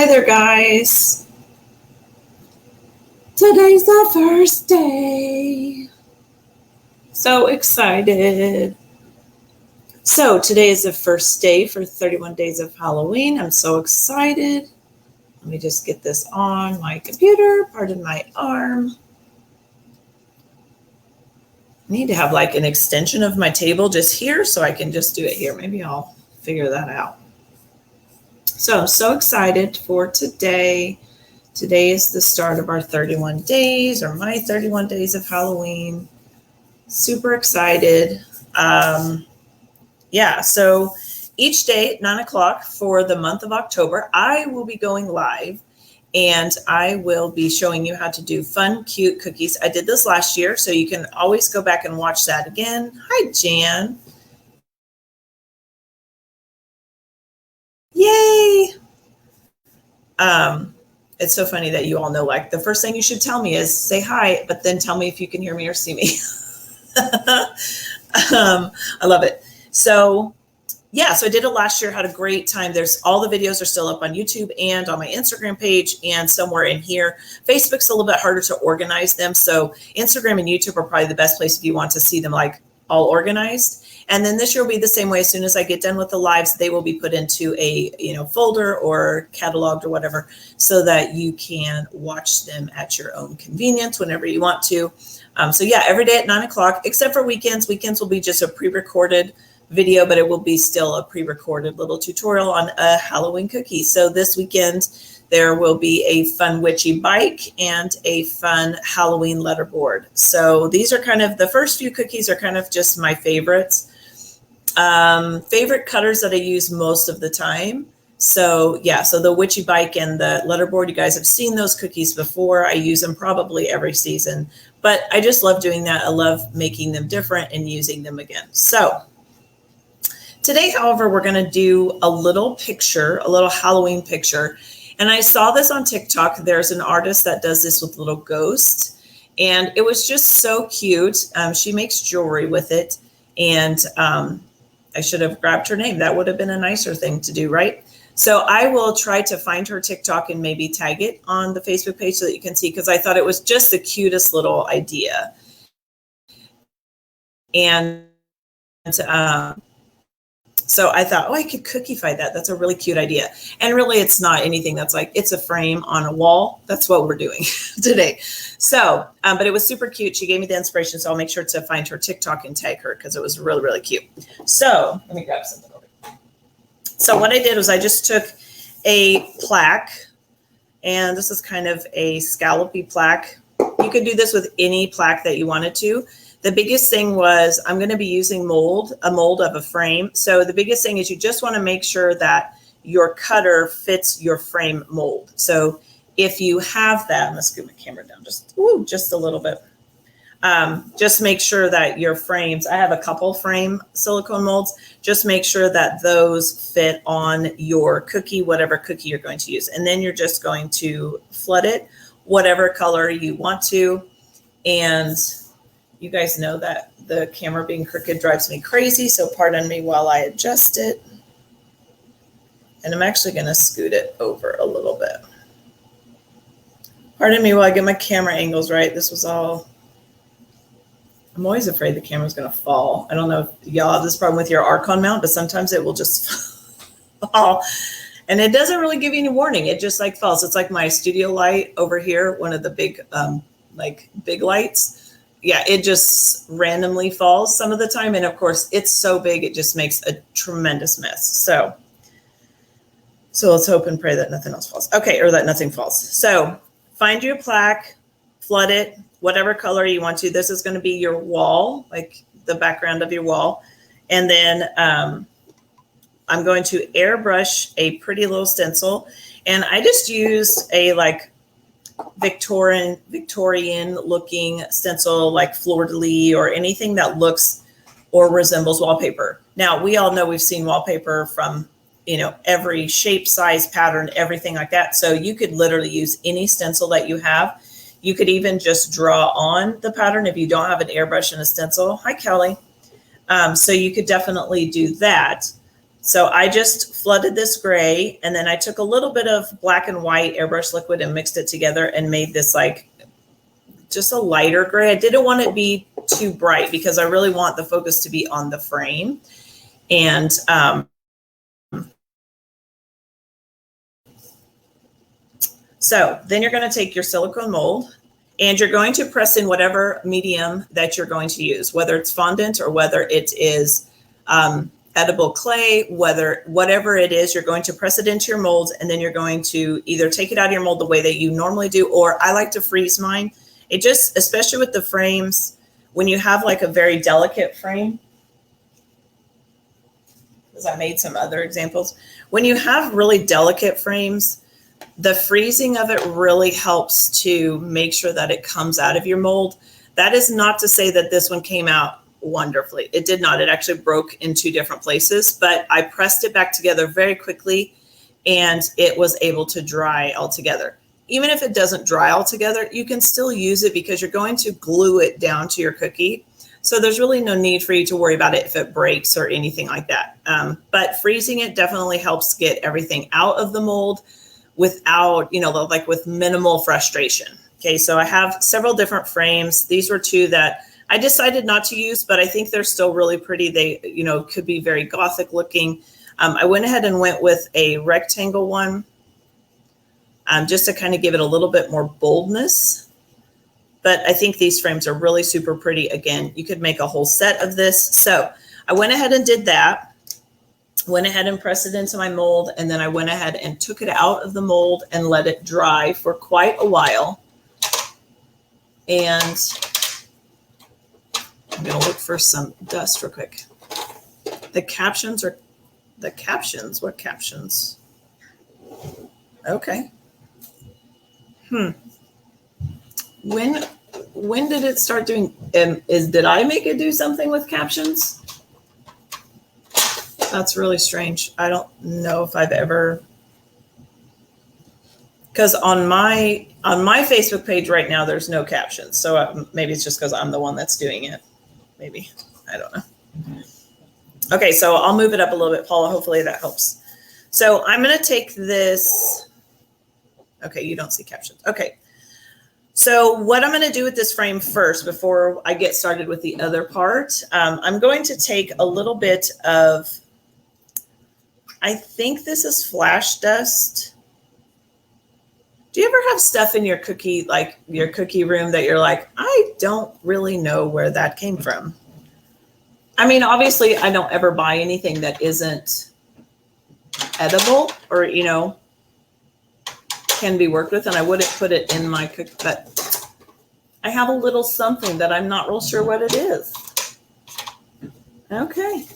Hi there, guys. Today's the first day. So excited. So today is the first day for 31 days of Halloween. I'm so excited. Let me just get this on my computer. Pardon my arm. I need to have like an extension of my table just here so I can just do it here. Maybe I'll figure that out. So I'm so excited for today. Today is the start of our 31 days, or my 31 days of Halloween. Super excited. So each day at 9 o'clock for the month of October, I will be going live and I will be showing you how to do fun, cute cookies. I did this last year, so you can always go back and watch that again. Hi, Jan. Yay. It's so funny that you all know, like, the first thing you should tell me is say hi, but then tell me if you can hear me or see me. I love it. So I did it last year, had a great time. There's all the videos are still up on YouTube and on my Instagram page and somewhere in here. Facebook's a little bit harder to organize them. So Instagram and YouTube are probably the best place if you want to see them like all organized. And then this year will be the same way. As soon as I get done with the lives, they will be put into a folder or cataloged or whatever, so that you can watch them at your own convenience whenever you want to. Every day at 9 o'clock, except for weekends. Weekends will be just a pre-recorded video, but it will be still a pre-recorded little tutorial on a Halloween cookie. So this weekend, there will be a fun witchy bike and a fun Halloween letterboard. So these are kind of, the first few cookies are kind of just my favorites. Favorite cutters that I use most of the time. So the witchy bike and the letterboard, you guys have seen those cookies before. I use them probably every season, but I just love doing that. I love making them different and using them again. So today, however, we're going to do a little Halloween picture. And I saw this on TikTok. There's an artist that does this with little ghosts, and it was just so cute. She makes jewelry with it, and I should have grabbed her name. That would have been a nicer thing to do, right? So I will try to find her TikTok and maybe tag it on the Facebook page so that you can see, because I thought it was just the cutest little idea. And so I thought, I could cookiefy that. That's a really cute idea. And really, it's not anything that's like, it's a frame on a wall. That's what we're doing today. So, but it was super cute. She gave me the inspiration. So I'll make sure to find her TikTok and tag her, because it was really, really cute. So let me grab something over. So what I did was I just took a plaque, and this is kind of a scallopy plaque. You could do this with any plaque that you wanted to. The biggest thing was I'm going to be using a mold of a frame. So the biggest thing is you just want to make sure that your cutter fits your frame mold. So if you have that, I'm going to scoot my camera down just a little bit. Just make sure that your frames, I have a couple frame silicone molds, just make sure that those fit on your cookie, whatever cookie you're going to use. And then you're just going to flood it whatever color you want to. And you guys know that the camera being crooked drives me crazy, so pardon me while I adjust it. And I'm actually going to scoot it over a little bit. Pardon me while I get my camera angles right. I'm always afraid the camera's going to fall. I don't know if y'all have this problem with your Archon mount, but sometimes it will just fall. And it doesn't really give you any warning. It just like falls. It's like my studio light over here, one of the big, big lights. Yeah, it just randomly falls some of the time. And of course, it's so big, it just makes a tremendous mess. So let's hope and pray that nothing else falls. Okay, or that nothing falls. So find your plaque, flood it, whatever color you want to. This is going to be your wall, like the background of your wall. And then I'm going to airbrush a pretty little stencil. And I just used a like Victorian looking stencil, like fleur-de-lis or anything that looks or resembles wallpaper. Now, we all know we've seen wallpaper from, every shape, size, pattern, everything like that. So you could literally use any stencil that you have. You could even just draw on the pattern if you don't have an airbrush and a stencil. Hi, Kelly. So you could definitely do that. So I just flooded this gray, and then I took a little bit of black and white airbrush liquid and mixed it together and made this like just a lighter gray. I didn't want it to be too bright because I really want the focus to be on the frame. And so then you're going to take your silicone mold and you're going to press in whatever medium that you're going to use, whether it's fondant or whether it is edible clay, whatever it is, you're going to press it into your mold, and then you're going to either take it out of your mold the way that you normally do, or I like to freeze mine. It just, especially with the frames, when you have like a very delicate frame, because I made some other examples, when you have really delicate frames, the freezing of it really helps to make sure that it comes out of your mold. That is not to say that this one came out wonderfully. It did not. It actually broke in 2 different places, but I pressed it back together very quickly and it was able to dry all together. Even if it doesn't dry all together, you can still use it because you're going to glue it down to your cookie. So there's really no need for you to worry about it if it breaks or anything like that. But freezing it definitely helps get everything out of the mold without, like with minimal frustration. Okay, so I have several different frames. These were 2 that I decided not to use, but I think they're still really pretty. They, could be very Gothic looking. I went ahead and went with a rectangle one just to kind of give it a little bit more boldness. But I think these frames are really super pretty. Again, you could make a whole set of this. So I went ahead and did that. Went ahead and pressed it into my mold, and then I went ahead and took it out of the mold and let it dry for quite a while. And I'm going to look for some dust real quick. The captions are the captions. What captions? Okay. When did it start doing? Did I make it do something with captions? That's really strange. I don't know if I've ever, because on my Facebook page right now, there's no captions. So maybe it's just because I'm the one that's doing it. Maybe, I don't know. Okay, so I'll move it up a little bit, Paula. Hopefully that helps. So I'm going to take this. Okay, you don't see captions. Okay. So what I'm going to do with this frame first, before I get started with the other part, I'm going to take a little bit of, I think this is flash dust. Do you ever have stuff in your cookie, like your cookie room, that you're like, I don't really know where that came from? I mean, obviously, I don't ever buy anything that isn't edible or, can be worked with, and I wouldn't put it in my cookie, but I have a little something that I'm not real sure what it is. Okay.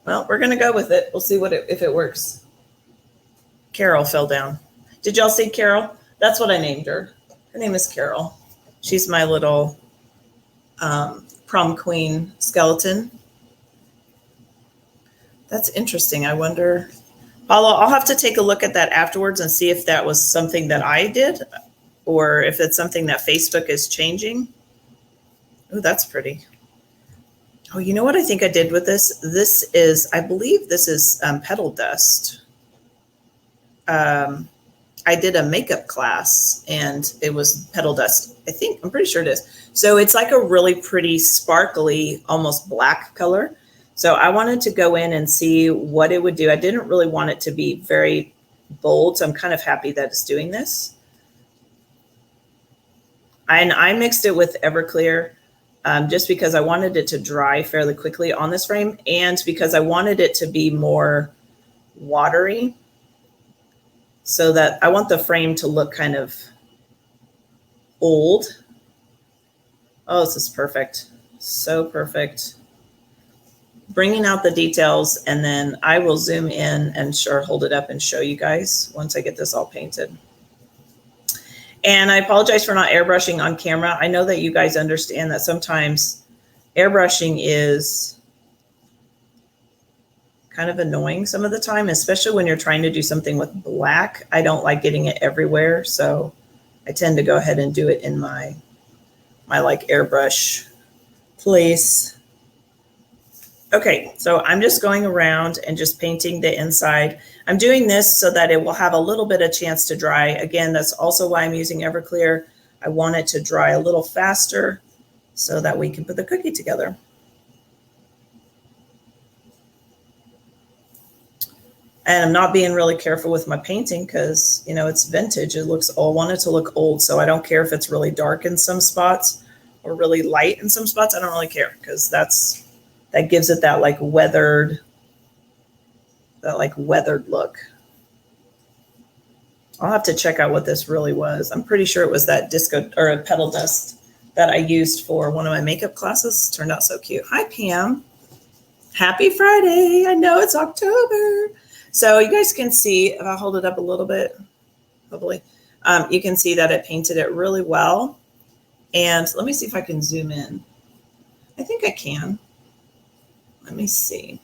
Well, we're going to go with it. We'll see if it works. Carol fell down. Did y'all see Carol? That's what I named her. Her name is Carol. She's my little prom queen skeleton. That's interesting. I wonder, Paula, I'll have to take a look at that afterwards and see if that was something that I did or if it's something that Facebook is changing. Oh, that's pretty. Oh, you know what I think I did with this? This is, I believe this is petal dust. I did a makeup class and it was petal dust. I'm pretty sure it is. So it's like a really pretty sparkly, almost black color. So I wanted to go in and see what it would do. I didn't really want it to be very bold. So I'm kind of happy that it's doing this. And I mixed it with Everclear just because I wanted it to dry fairly quickly on this frame and because I wanted it to be more watery. So that I want the frame to look kind of old. Oh, this is perfect. So perfect. Bringing out the details, and then I will zoom in and hold it up and show you guys once I get this all painted. And I apologize for not airbrushing on camera. I know that you guys understand that sometimes airbrushing is kind of annoying some of the time, especially when you're trying to do something with black. I don't like getting it everywhere, so I tend to go ahead and do it in my like airbrush place. Okay, so I'm just going around and just painting the inside. I'm doing this so that it will have a little bit of chance to dry. Again, that's also why I'm using Everclear. I want it to dry a little faster so that we can put the cookie together. And I'm not being really careful with my painting because, you know, it's vintage. It looks old. I want it to look old. So I don't care if it's really dark in some spots or really light in some spots. I don't really care because that gives it that like weathered look. I'll have to check out what this really was. I'm pretty sure it was that disco or petal dust that I used for one of my makeup classes. Turned out so cute. Hi, Pam. Happy Friday. I know it's October. So you guys can see, if I hold it up a little bit, hopefully, you can see that I painted it really well. And let me see if I can zoom in. I think I can. Let me see.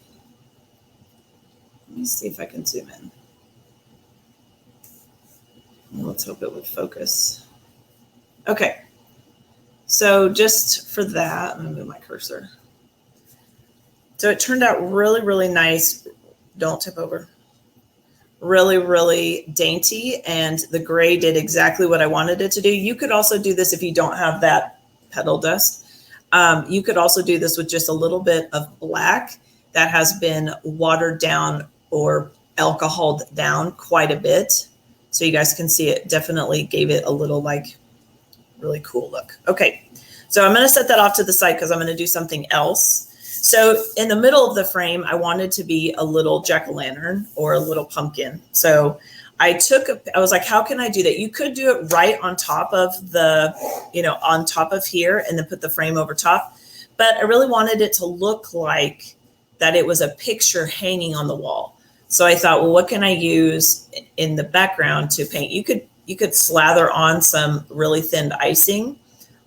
Let me see if I can zoom in. Let's hope it would focus. Okay. So just for that, I'm going to move my cursor. So it turned out really, really nice. Don't tip over. Really, really dainty. And the gray did exactly what I wanted it to do. You could also do this if you don't have that petal dust. You could also do this with just a little bit of black that has been watered down or alcoholed down quite a bit. So you guys can see it definitely gave it a little like really cool look. Okay, so I'm going to set that off to the side because I'm going to do something else. So in the middle of the frame, I wanted to be a little jack-o'-lantern or a little pumpkin. So I was like, how can I do that? You could do it right on top of the, on top of here and then put the frame over top. But I really wanted it to look like that it was a picture hanging on the wall. So I thought, well, what can I use in the background to paint? You could slather on some really thin icing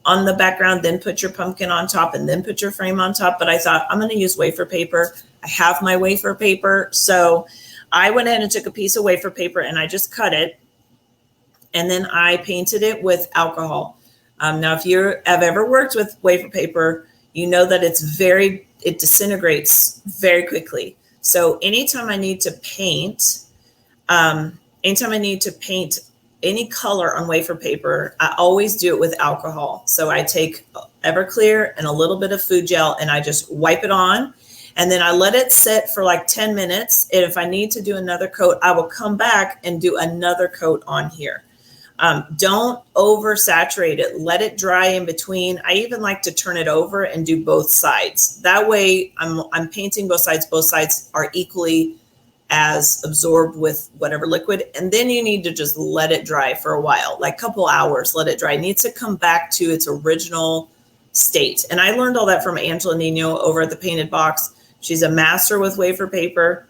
on the background, then put your pumpkin on top and then put your frame on top. But I thought I'm going to use wafer paper. I have my wafer paper. So I went ahead and took a piece of wafer paper and I just cut it. And then I painted it with alcohol. Now, if you have ever worked with wafer paper, you know that it disintegrates very quickly. So anytime I need to paint any color on wafer paper, I always do it with alcohol. So I take Everclear and a little bit of food gel and I just wipe it on. And then I let it sit for like 10 minutes. And if I need to do another coat, I will come back and do another coat on here. Don't oversaturate it. Let it dry in between. I even like to turn it over and do both sides. That way I'm painting both sides. Both sides are equally as absorbed with whatever liquid. And then you need to just let it dry for a while, like a couple hours, let it dry. It needs to come back to its original state. And I learned all that from Angela Nino over at the Painted Box. She's a master with wafer paper.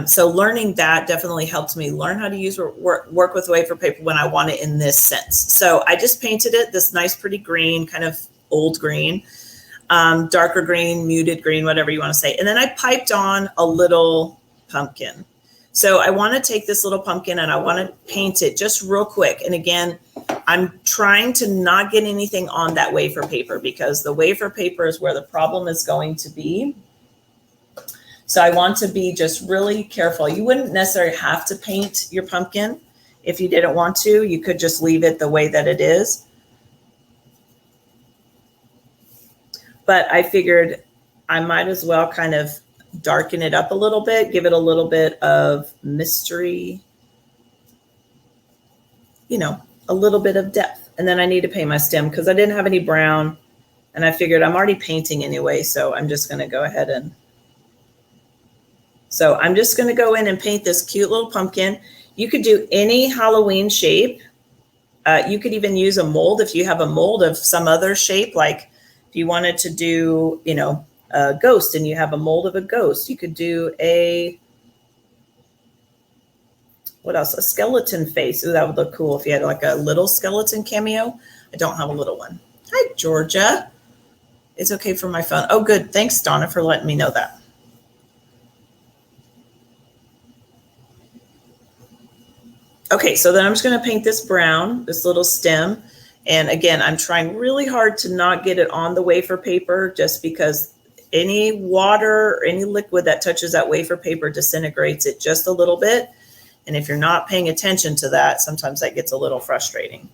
So learning that definitely helped me learn how to use work with wafer paper when I want it in this sense. So I just painted it this nice, pretty green, kind of old green, darker green, muted green, whatever you want to say. And then I piped on a little pumpkin. So I want to take this little pumpkin and I want to paint it just real quick. And again, I'm trying to not get anything on that wafer paper because the wafer paper is where the problem is going to be. So I want to be just really careful. You wouldn't necessarily have to paint your pumpkin if you didn't want to. You could just leave it the way that it is. But I figured I might as well kind of darken it up a little bit, give it a little bit of mystery, a little bit of depth. And then I need to paint my stem because I didn't have any brown and I figured I'm already painting anyway. So I'm just going to go ahead and go in and paint this cute little pumpkin. You could do any Halloween shape. You could even use a mold if you have a mold of some other shape, like if you wanted to do, a ghost and you have a mold of a ghost. You could do what else? A skeleton face. Ooh, that would look cool if you had like a little skeleton cameo. I don't have a little one. Hi, Georgia. It's okay for my phone. Oh, good. Thanks, Donna, for letting me know that. Okay, so then I'm just going to paint this brown, this little stem. And again, I'm trying really hard to not get it on the wafer paper just because any water or any liquid that touches that wafer paper disintegrates it just a little bit. And if you're not paying attention to that, sometimes that gets a little frustrating.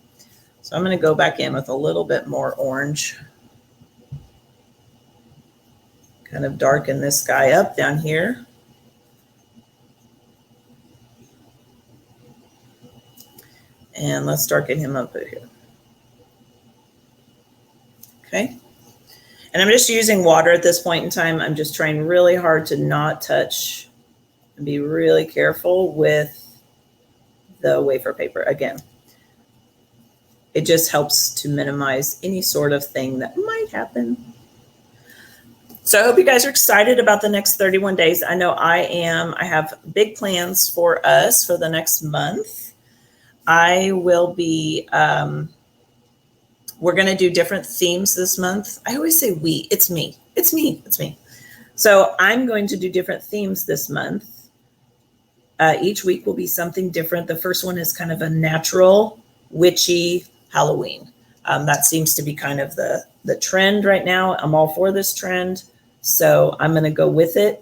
So I'm going to go back in with a little bit more orange. Kind of darken this guy up down here. And let's darken him up here. Okay. And I'm just using water at this point in time. I'm just trying really hard to not touch and be really careful with the wafer paper. Again, it just helps to minimize any sort of thing that might happen. So I hope you guys are excited about the next 31 days. I know I am. I have big plans for us for the next month. I will be, we're going to do different themes this month. I always say we, it's me. It's me. It's me. So I'm going to do different themes this month. Each week will be something different. The first one is kind of a natural, witchy Halloween. That seems to be kind of the trend right now. I'm all for this trend. So I'm going to go with it.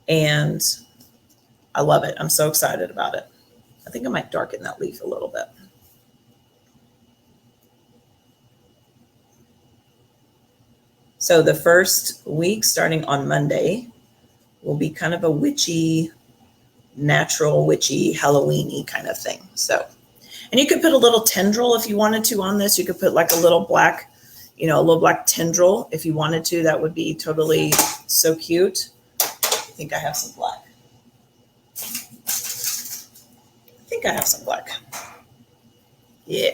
And I love it. I'm so excited about it. I think I might darken that leaf a little bit. So the first week, starting on Monday, will be kind of a witchy, natural, witchy, Halloween-y kind of thing. So, and you could put a little tendril if you wanted to on this. You could put like a little black, a little black tendril if you wanted to. That would be totally so cute. I think I have some black. Yeah.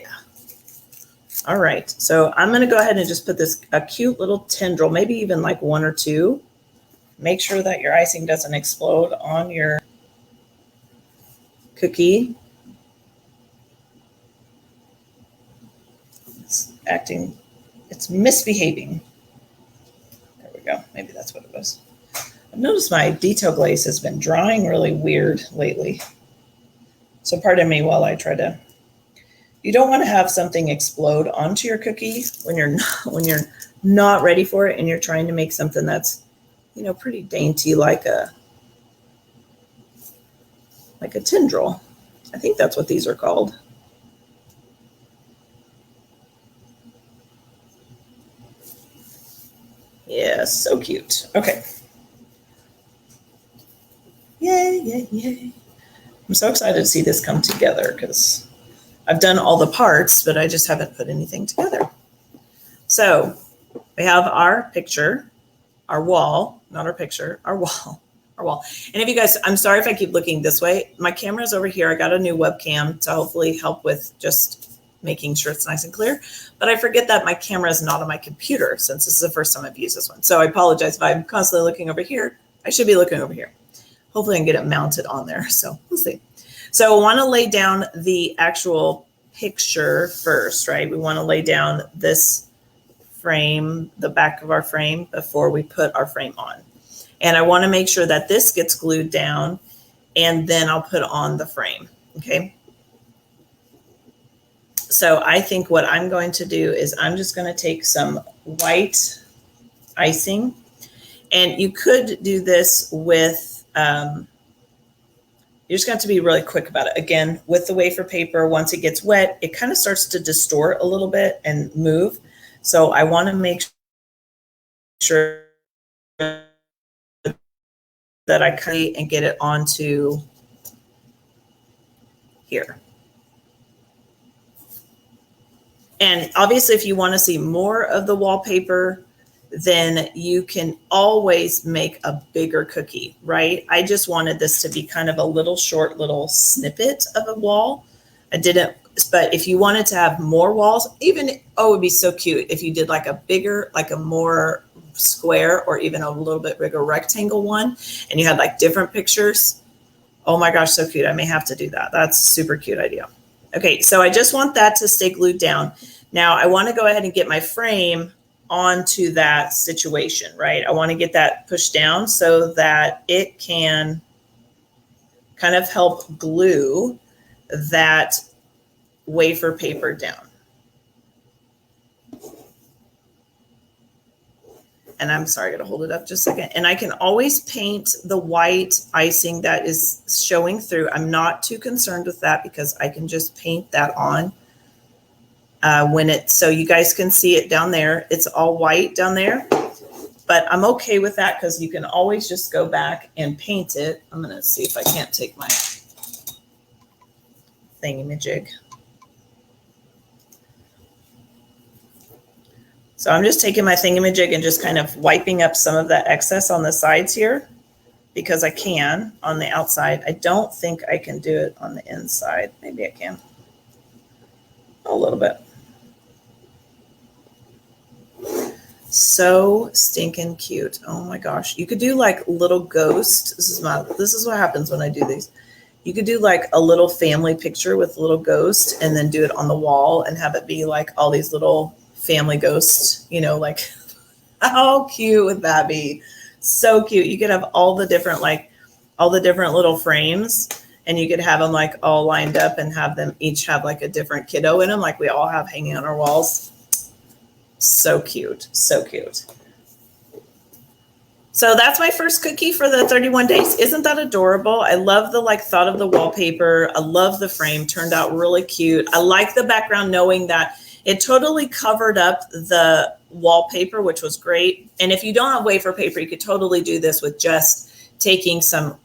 All right. So I'm going to go ahead and just put this, a cute little tendril, maybe even like one or two. Make sure that your icing doesn't explode on your cookie. It's misbehaving. There we go. Maybe that's what it was. I've noticed my detail glaze has been drying really weird lately. So pardon me while I try to. You don't want to have something explode onto your cookie when you're not ready for it and you're trying to make something that's, pretty dainty, like a tendril. I think that's what these are called. Yeah, so cute. Okay. Yay, yay, yay. I'm so excited to see this come together because I've done all the parts, but I just haven't put anything together. So we have our picture, our wall, not our picture, our wall. And if you guys, I'm sorry if I keep looking this way. My camera's over here. I got a new webcam to hopefully help with just making sure it's nice and clear. But I forget that my camera is not on my computer since this is the first time I've used this one. So I apologize if I'm constantly looking over here. I should be looking over here. Hopefully I can get it mounted on there. So we'll see. So I want to lay down the actual picture first, right? We want to lay down this frame, the back of our frame, before we put our frame on. And I want to make sure that this gets glued down and then I'll put on the frame. Okay. So I think what I'm going to do is I'm just going to take some white icing, and you could do this with, you just got to be really quick about it. Again, with the wafer paper, once it gets wet, it kind of starts to distort a little bit and move. So I want to make sure that I create and get it onto here. And obviously, if you want to see more of the wallpaper, then you can always make a bigger cookie, right? I just wanted this to be kind of a little short little snippet of a wall. I didn't, but if you wanted to have more walls, even, it would be so cute if you did like a bigger, like a more square or even a little bit bigger rectangle one, and you had like different pictures. Oh my gosh, so cute. I may have to do that. That's a super cute idea. Okay, so I just want that to stay glued down. Now I want to go ahead and get my frame onto that situation, right? I want to get that pushed down so that it can kind of help glue that wafer paper down. And I'm sorry, I gotta hold it up just a second. And I can always paint the white icing that is showing through. I'm not too concerned with that because I can just paint that on so you guys can see it down there. It's all white down there, but I'm okay with that because you can always just go back and paint it. I'm gonna see if I can't take my thingamajig. So I'm just taking my thingamajig and just kind of wiping up some of that excess on the sides here because I can on the outside. I don't think I can do it on the inside. Maybe I can. A little bit. So stinking cute. Oh my gosh. You could do like little ghost. This is what happens when I do these. You could do like a little family picture with a little ghost and then do it on the wall and have it be like all these little family ghosts, you know, like how cute would that be? So cute. You could have all the different little frames and you could have them like all lined up and have them each have like a different kiddo in them, like we all have hanging on our walls. So cute. So cute. So that's my first cookie for the 31 days. Isn't that adorable? I love the thought of the wallpaper. I love the frame. Turned out really cute. I like the background knowing that it totally covered up the wallpaper, which was great. And if you don't have wafer paper, you could totally do this with just taking some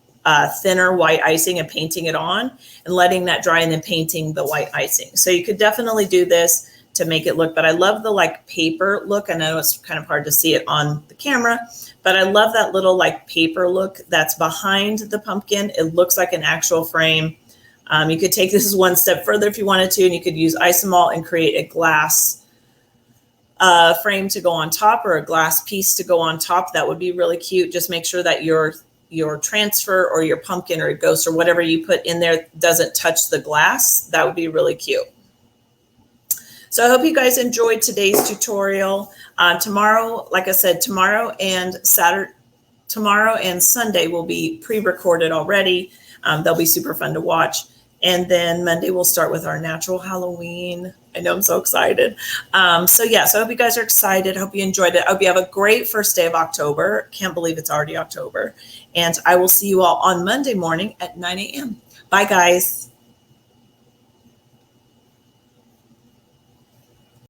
thinner white icing and painting it on and letting that dry and then painting the white icing. So you could definitely do this to make it look, but I love the paper look. I know it's kind of hard to see it on the camera, but I love that little paper look that's behind the pumpkin. It looks like an actual frame. You could take this one step further if you wanted to, and you could use Isomalt and create a glass frame to go on top or a glass piece to go on top. That would be really cute. Just make sure that your transfer or your pumpkin or a ghost or whatever you put in there doesn't touch the glass. That would be really cute. So I hope you guys enjoyed today's tutorial. Tomorrow, like I said, tomorrow and Sunday will be pre-recorded already. They'll be super fun to watch. And then Monday we'll start with our natural Halloween. I know I'm so excited. So I hope you guys are excited. I hope you enjoyed it. I hope you have a great first day of October. Can't believe it's already October. And I will see you all on Monday morning at 9 a.m. Bye, guys.